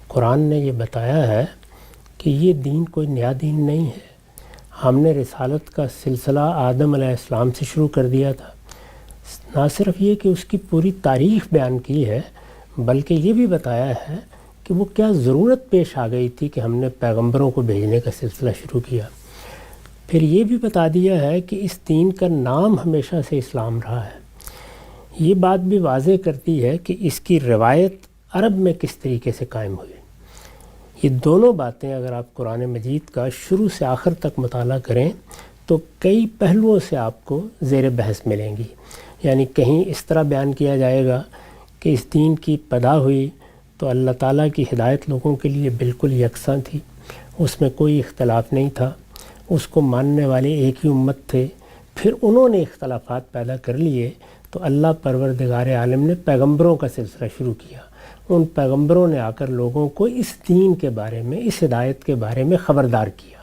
قرآن نے یہ بتایا ہے کہ یہ دین کوئی نیا دین نہیں ہے. ہم نے رسالت کا سلسلہ آدم علیہ السلام سے شروع کر دیا تھا. نہ صرف یہ کہ اس کی پوری تاریخ بیان کی ہے، بلکہ یہ بھی بتایا ہے کہ وہ کیا ضرورت پیش آ گئی تھی کہ ہم نے پیغمبروں کو بھیجنے کا سلسلہ شروع کیا. پھر یہ بھی بتا دیا ہے کہ اس دین کا نام ہمیشہ سے اسلام رہا ہے. یہ بات بھی واضح کرتی ہے کہ اس کی روایت عرب میں کس طریقے سے قائم ہوئی. یہ دونوں باتیں اگر آپ قرآن مجید کا شروع سے آخر تک مطالعہ کریں تو کئی پہلوؤں سے آپ کو زیر بحث ملیں گی. یعنی کہیں اس طرح بیان کیا جائے گا کہ اس دین کی پیدا ہوئی تو اللہ تعالیٰ کی ہدایت لوگوں کے لیے بالکل یکساں تھی، اس میں کوئی اختلاف نہیں تھا، اس کو ماننے والے ایک ہی امت تھے. پھر انہوں نے اختلافات پیدا کر لیے تو اللہ پروردگار عالم نے پیغمبروں کا سلسلہ شروع کیا. ان پیغمبروں نے آ کر لوگوں کو اس دین کے بارے میں، اس ہدایت کے بارے میں خبردار کیا.